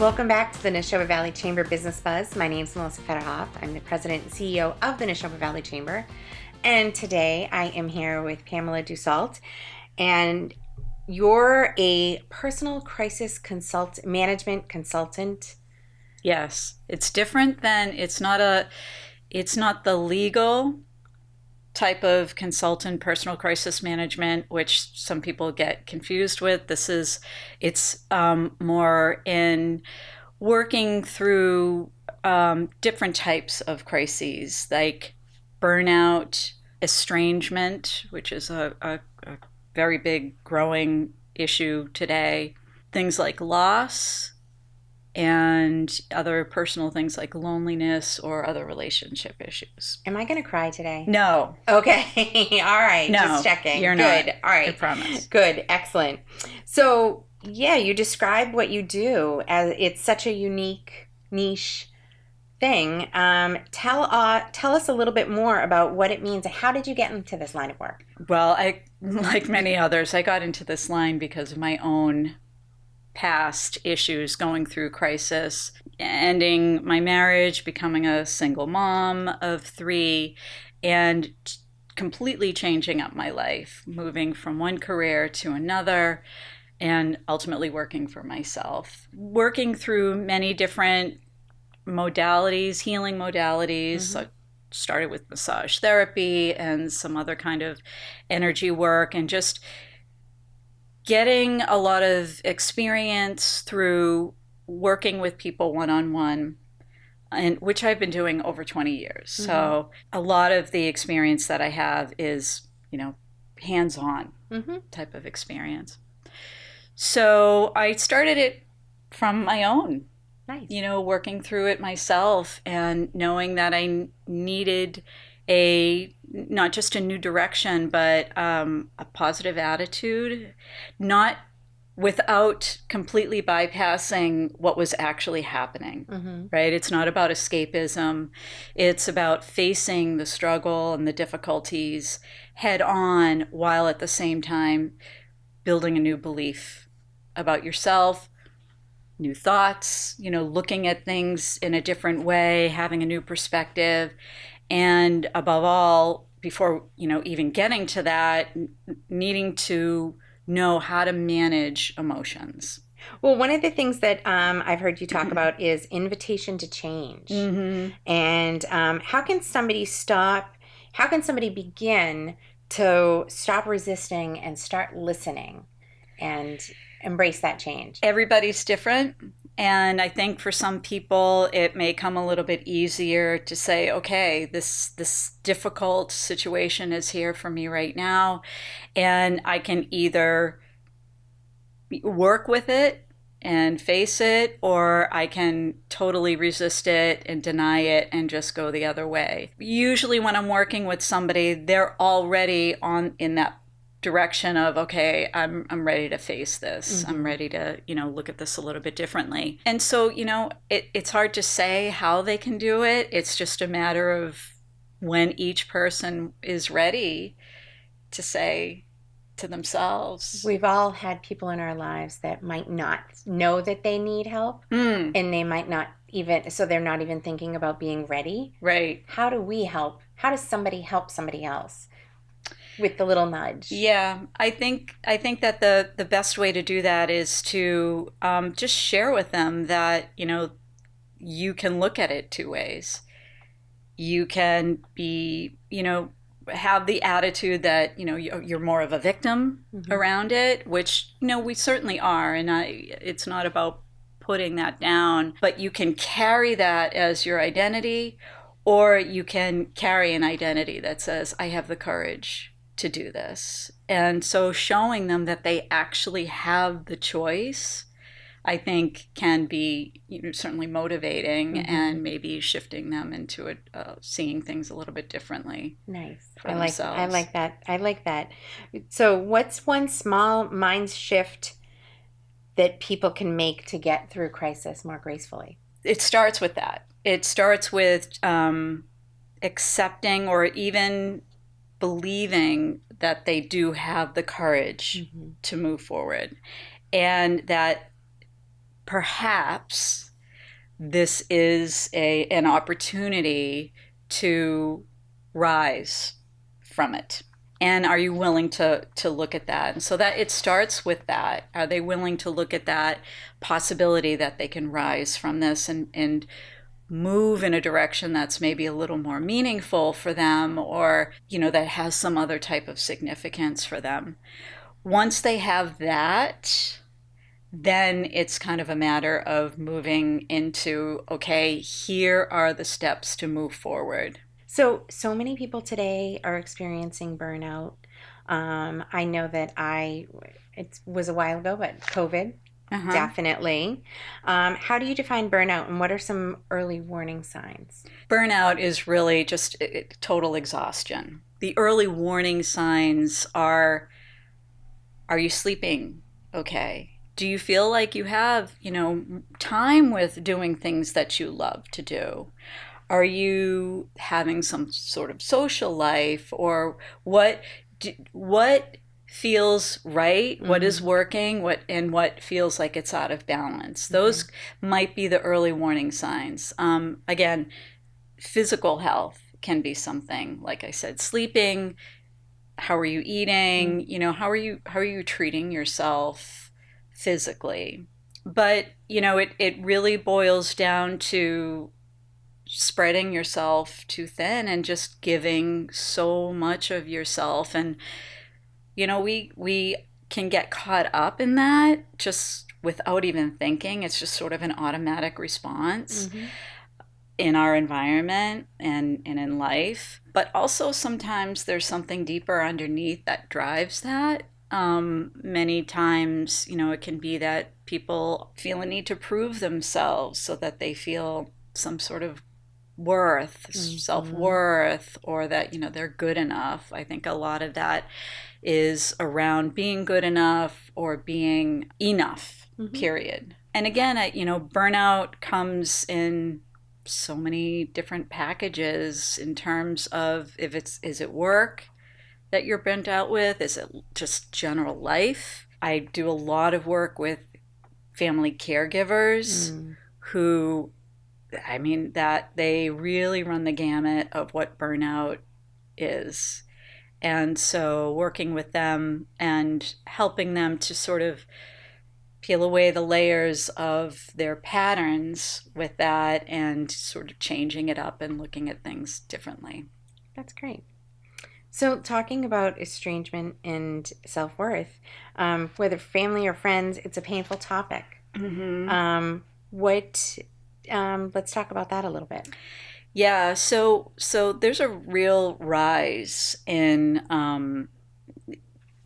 Welcome back to the Neshoba Valley Chamber Business Buzz. My name is Melissa Federhoff. I'm the president and CEO of the Neshoba Valley Chamber. And today I am here with Pamela Dussault. And you're a personal crisis management consultant. Yes, it's different than it's not the legal type of consultant personal crisis management, which some people get confused with. It's more in working through different types of crises like burnout, estrangement, which is a very big growing issue today, things like loss, and other personal things like loneliness or other relationship issues. Am I going to cry today? No. Okay. All right. No, just checking. you're Good. not. All right. I promise. Good. Excellent. So, yeah, you describe what you do as it's such a unique niche thing. Tell us a little bit more about what it means. How did you get into this line of work? Well, like many others, I got into this line because of my own past issues, going through crisis, ending my marriage, becoming a single mom of 3, and completely changing up my life, moving from one career to another, and ultimately working for myself. Working through many different modalities, healing modalities. Mm-hmm. I started with massage therapy and some other kind of energy work, and just getting a lot of experience through working with people one-on-one, and which I've been doing over 20 years. Mm-hmm. So a lot of the experience that I have is, hands-on type of experience. So I started it from my own, working through it myself and knowing that I needed not just a new direction, but a positive attitude, not without completely bypassing what was actually happening, right? It's not about escapism. It's about facing the struggle and the difficulties head on, while at the same time building a new belief about yourself, new thoughts, looking at things in a different way, having a new perspective. And above all, before even getting to that, needing to know how to manage emotions. Well, one of the things that I've heard you talk about is invitation to change. And how can somebody begin to stop resisting and start listening and embrace that change? Everybody's different. And I think for some people, it may come a little bit easier to say, okay, this difficult situation is here for me right now, and I can either work with it and face it, or I can totally resist it and deny it and just go the other way. Usually when I'm working with somebody, they're already in that direction of, okay, I'm ready to face this. I'm ready to, look at this a little bit differently. And so, it's hard to say how they can do it. It's just a matter of when each person is ready to say to themselves. We've all had people in our lives that might not know that they need help, and they might not even, so they're not even thinking about being ready. Right. How do we help? How does somebody help somebody else? With the little nudge. Yeah, I think that the best way to do that is to just share with them that, you can look at it 2 ways. You can be, have the attitude that, you're more of a victim around it, which, we certainly are. And it's not about putting that down, but you can carry that as your identity, or you can carry an identity that says, I have the courage to do this. And so showing them that they actually have the choice, I think, can be certainly motivating, and maybe shifting them into seeing things a little bit differently. Nice. For themselves. I like that. So what's one small mind shift that people can make to get through crisis more gracefully? It starts with that. It starts with accepting, or even believing that they do have the courage to move forward, and that perhaps this is an opportunity to rise from it. And are you willing to look at that? And so that it starts with that. Are they willing to look at that possibility that they can rise from this and move in a direction that's maybe a little more meaningful for them, or, that has some other type of significance for them? Once they have that, then it's kind of a matter of moving into, okay, here are the steps to move forward. So many people today are experiencing burnout. I know that it was a while ago, but COVID, Uh-huh. definitely. How do you define burnout, and what are some early warning signs? Burnout is really just total exhaustion. The early warning signs are you sleeping okay? Do you feel like you have, time with doing things that you love to do? Are you having some sort of social life, or what feels right? What is Mm-hmm. working? What feels like it's out of balance? Mm-hmm. Those might be the early warning signs. Again, physical health can be something, like I said, sleeping. How are you eating? How are you treating yourself physically? But it really boils down to spreading yourself too thin and just giving so much of yourself. And we can get caught up in that just without even thinking. It's just sort of an automatic response Mm-hmm. in our environment and in life. But also sometimes there's something deeper underneath that drives that. Many times, it can be that people feel a need to prove themselves so that they feel some sort of worth, self Mm-hmm. worth, or that, they're good enough. I think a lot of that is around being good enough or being enough, Mm-hmm. period. And again, burnout comes in so many different packages in terms of, is it work that you're burnt out with? Is it just general life? I do a lot of work with family caregivers Mm. who, that they really run the gamut of what burnout is. And so working with them and helping them to sort of peel away the layers of their patterns with that and sort of changing it up and looking at things differently. That's great. So, talking about estrangement and self worth, whether family or friends, it's a painful topic. Mm-hmm. What? Let's talk about that a little bit. Yeah, so there's a real rise in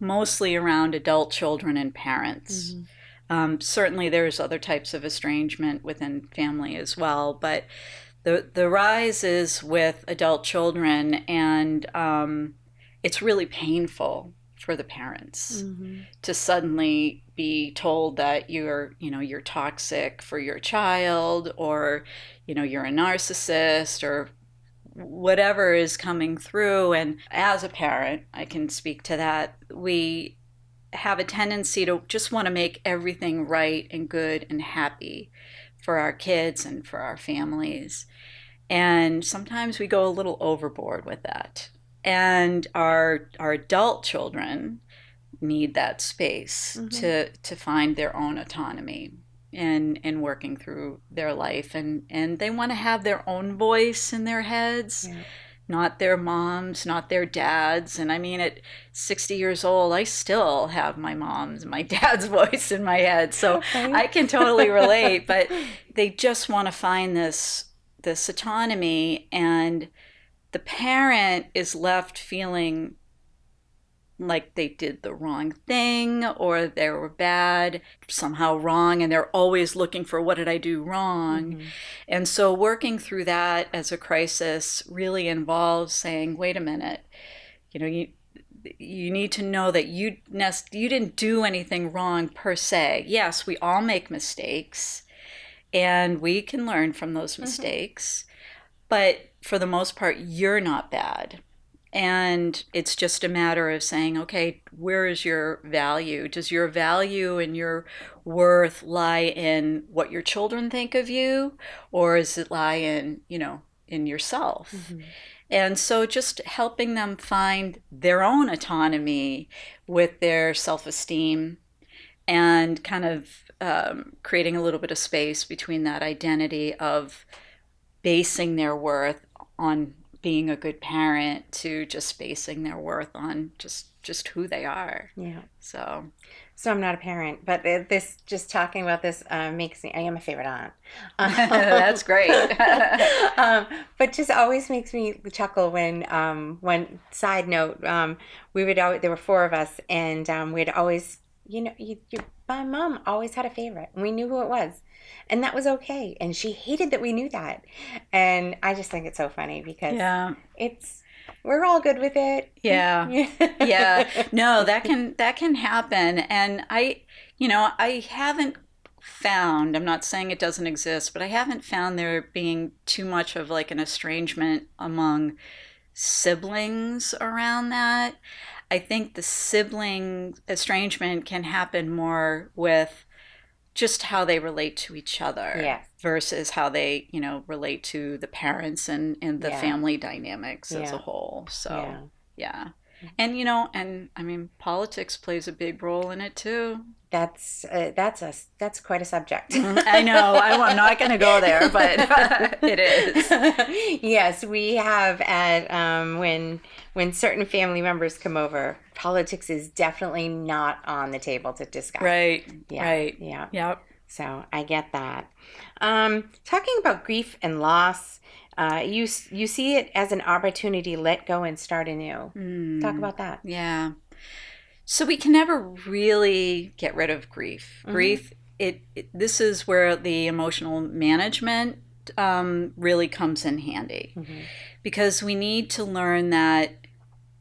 mostly around adult children and parents. Mm-hmm. Certainly, there's other types of estrangement within family as well, but the rise is with adult children, and it's really painful for the parents Mm-hmm. to suddenly be told that you're toxic for your child, or you're a narcissist, or whatever is coming through. And as a parent, I can speak to that. We have a tendency to just want to make everything right and good and happy for our kids and for our families. And sometimes we go a little overboard with that. And our adult children need that space Mm-hmm. to find their own autonomy in working through their life, and they want to have their own voice in their heads, Yeah. not their moms, not their dads. And I mean, at 60 years old, I still have my mom's and my dad's voice in my head, so Right. I can totally relate. But they just want to find this autonomy, and the parent is left feeling like they did the wrong thing, or they were bad, somehow wrong, and they're always looking for, what did I do wrong? Mm-hmm. And so working through that as a crisis really involves saying, wait a minute, you know, you need to know that you didn't do anything wrong per se. Yes, we all make mistakes and we can learn from those Mm-hmm. mistakes, but for the most part, you're not bad. And it's just a matter of saying, okay, where is your value? Does your value and your worth lie in what your children think of you, or does it lie in, in yourself? Mm-hmm. And so just helping them find their own autonomy with their self-esteem and kind of creating a little bit of space between that identity of basing their worth on being a good parent to just basing their worth on just who they are. Yeah. So So I'm not a parent, but this just talking about this makes me. I am a favorite aunt. that's great. But just always makes me chuckle when side note, we would always, there were four of us, and we'd always, my mom always had a favorite, and we knew who it was, and that was okay. And she hated that we knew that, and I just think it's so funny because Yeah. it's we're all good with it. Yeah. Yeah. No, that can happen. And I haven't found, I'm not saying it doesn't exist, but I haven't found there being too much of like an estrangement among siblings around that. I think the sibling estrangement can happen more with just how they relate to each other Yes. versus how they, relate to the parents and the Yeah. family dynamics as Yeah. a whole. So, Yeah. yeah. And, and I mean, politics plays a big role in it too. That's quite a subject. I know. I'm not going to go there, but it is. Yes, we have at when certain family members come over, politics is definitely not on the table to discuss. Right. Yeah. Right. Yeah. Yep. So I get that. Talking about grief and loss, you see it as an opportunity to let go and start anew. Talk about that. Yeah. So we can never really get rid of grief. Mm-hmm. Grief, this is where the emotional management really comes in handy, Mm-hmm. because we need to learn that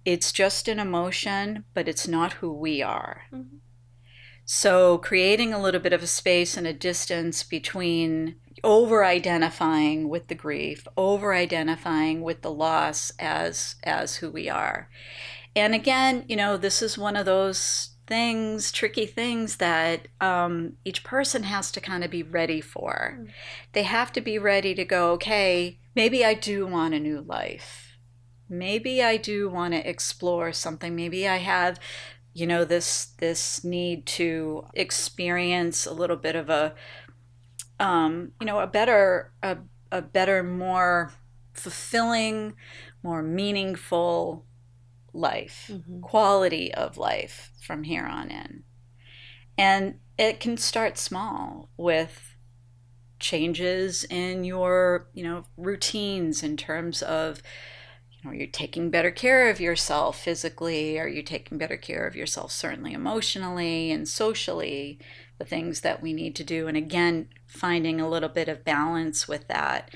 it's just an emotion, but it's not who we are. Mm-hmm. So creating a little bit of a space and a distance between over-identifying with the grief, over-identifying with the loss as who we are. And again, this is one of those things, tricky things that each person has to kind of be ready for. Mm. They have to be ready to go, okay, maybe I do want a new life. Maybe I do want to explore something. Maybe I have, this need to experience a little bit of a better, more fulfilling, more meaningful life, mm-hmm. quality of life from here on in. And it can start small with changes in your, routines in terms of, you're taking better care of yourself physically, or you're taking better care of yourself certainly emotionally and socially, the things that we need to do. And again, finding a little bit of balance with that.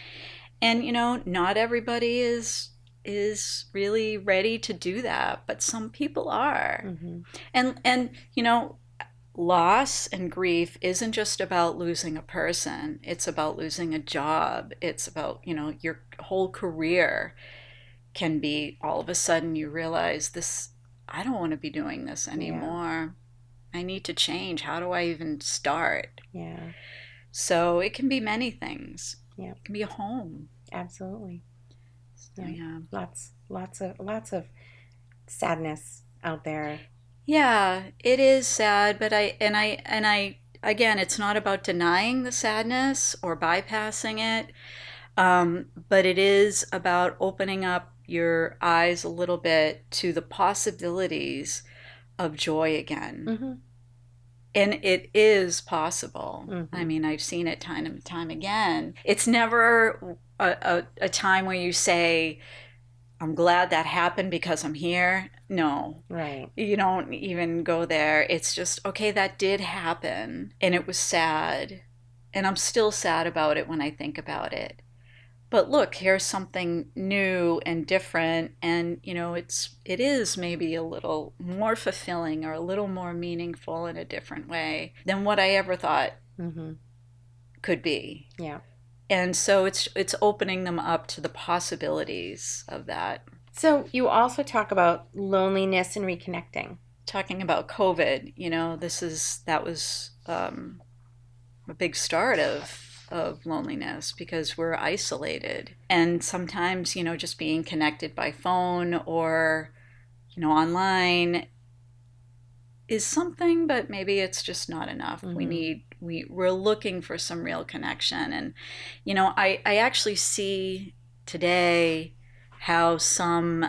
And, not everybody is really ready to do that, but some people are. Mm-hmm. And loss and grief isn't just about losing a person. It's about losing a job. It's about, your whole career can be, all of a sudden you realize I don't want to be doing this anymore. Yeah. I need to change. How do I even start? Yeah. So it can be many things. Yeah. It can be a home. Absolutely. So, yeah. Lots of sadness out there. Yeah, it is sad, but I again, it's not about denying the sadness or bypassing it, but it is about opening up your eyes a little bit to the possibilities of joy again. Mm-hmm. And it is possible. Mm-hmm. I mean, I've seen it time and time again. It's never a time where you say, I'm glad that happened because I'm here. No. Right. You don't even go there. It's just, okay, that did happen. And it was sad. And I'm still sad about it when I think about it. But look, here's something new and different. And, it is maybe a little more fulfilling or a little more meaningful in a different way than what I ever thought mm-hmm. could be. Yeah. And so it's opening them up to the possibilities of that. So you also talk about loneliness and reconnecting. Talking about COVID, that was a big start of loneliness because we're isolated. And sometimes, just being connected by phone or, online is something, but maybe it's just not enough. Mm-hmm. We're looking for some real connection. And, I actually see today how some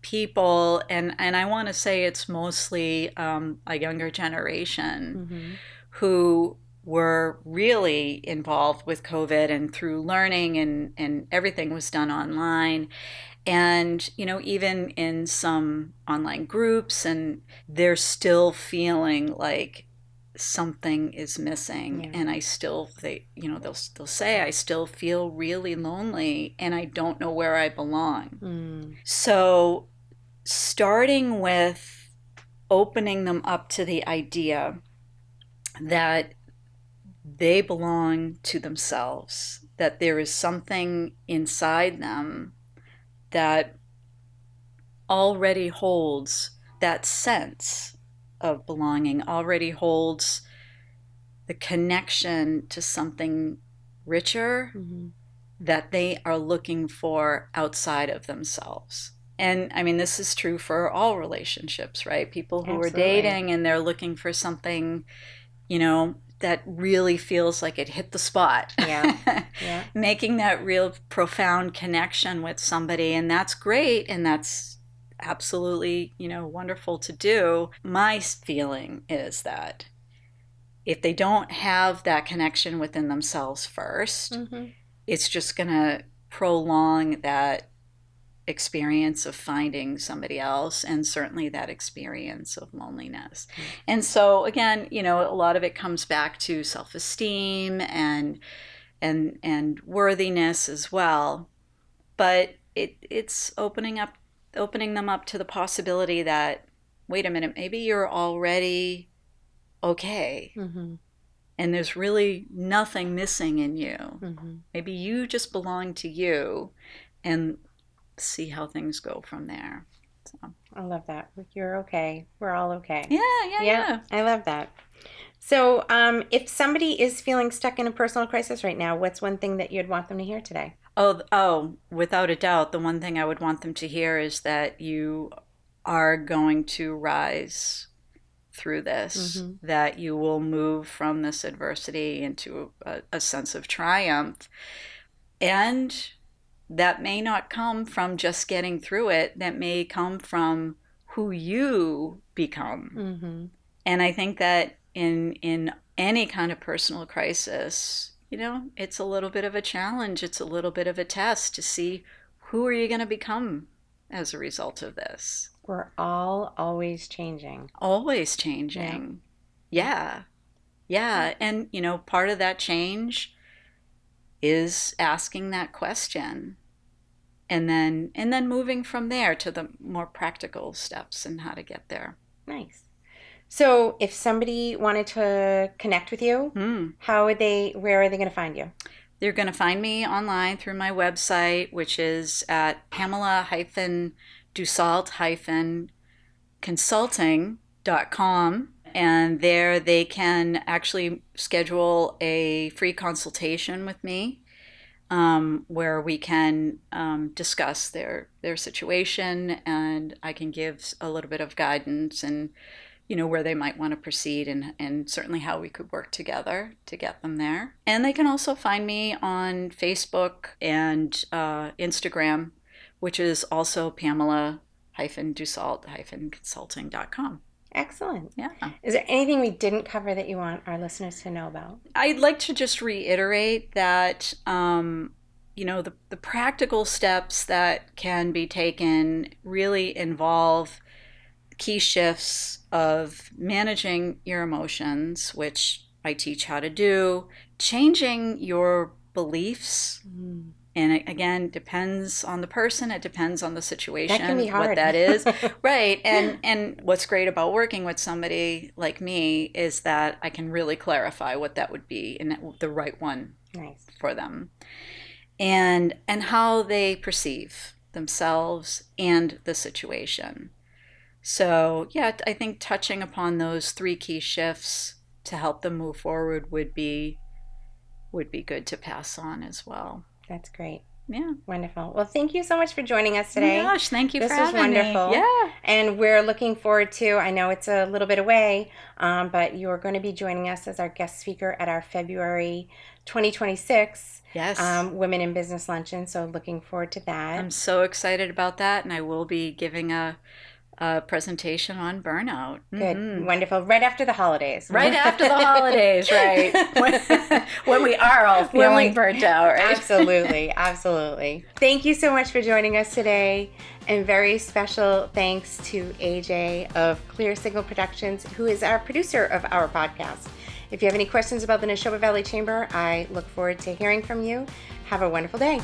people, and I want to say it's mostly a younger generation Mm-hmm. who were really involved with COVID and through learning, and everything was done online. And, even in some online groups, and they're still feeling like something is missing. Yeah. And they'll say, I still feel really lonely and I don't know where I belong. Mm. So, starting with opening them up to the idea that they belong to themselves, that there is something inside them that already holds that sense of belonging, already holds the connection to something richer Mm-hmm. that they are looking for outside of themselves. And I mean, this is true for all relationships, right? People who are Absolutely. dating and they're looking for something, that really feels like it hit the spot. Yeah. Yeah. Making that real profound connection with somebody. And that's great. And that's absolutely, wonderful to do. My feeling is that if they don't have that connection within themselves first, Mm-hmm. it's just going to prolong that experience of finding somebody else, and certainly that experience of loneliness. And so again, a lot of it comes back to self-esteem and worthiness as well. But it's opening them up to the possibility that, wait a minute, maybe you're already okay Mm-hmm. and there's really nothing missing in you. Mm-hmm. Maybe you just belong to you, and see how things go from there. So, I love that. You're okay. We're all okay. yeah, yeah, Yeah, yeah. I love that. So, if somebody is feeling stuck in a personal crisis right now, what's one thing that you'd want them to hear today? Oh, without a doubt, the one thing I would want them to hear is that you are going to rise through this, Mm-hmm. that you will move from this adversity into a sense of triumph. And that may not come from just getting through it, that may come from who you become. Mm-hmm. And I think that in any kind of personal crisis, it's a little bit of a challenge. It's a little bit of a test to see who are you going to become as a result of this. We're all always changing. Always Yeah. changing. Yeah. Yeah. And, part of that change is asking that question, and then moving from there to the more practical steps and how to get there. Nice. So, if somebody wanted to connect with you, Hmm. where are they going to find you? They're going to find me online through my website, which is at Pamela-Dussault-consulting.com. And there they can actually schedule a free consultation with me, where we can discuss their situation, and I can give a little bit of guidance, and where they might want to proceed, and certainly how we could work together to get them there. And they can also find me on Facebook and Instagram, which is also Pamela-Dussault-consulting.com. Excellent. Yeah. Is there anything we didn't cover that you want our listeners to know about? I'd like to just reiterate that, the practical steps that can be taken really involve key shifts of managing your emotions, which I teach how to do, changing your beliefs. Mm. And it, again, depends on the person. It depends on the situation, That can be what hard. that is. Right. And what's great about working with somebody like me is that I can really clarify what that would be and the right one Nice. for them. And how they perceive themselves and the situation. So, yeah, I think touching upon those three key shifts to help them move forward would be good to pass on as well. That's great. Yeah. Wonderful. Well, thank you so much for joining us Oh today. my gosh, thank you This for was having me. wonderful. Yeah. And we're looking forward to, I know it's a little bit away, but you're going to be joining us as our guest speaker at our February 2026 Yes. Women in Business Luncheon. So looking forward to that. I'm so excited about that, and I will be giving a presentation on burnout. Good. Mm-hmm. Wonderful. Right after the holidays. Right after the holidays, right. when we are all feeling burnt out, right? Absolutely. Absolutely. Thank you so much for joining us today. And very special thanks to AJ of Clear Signal Productions, who is our producer of our podcast. If you have any questions about the Neshoba Valley Chamber, I look forward to hearing from you. Have a wonderful day.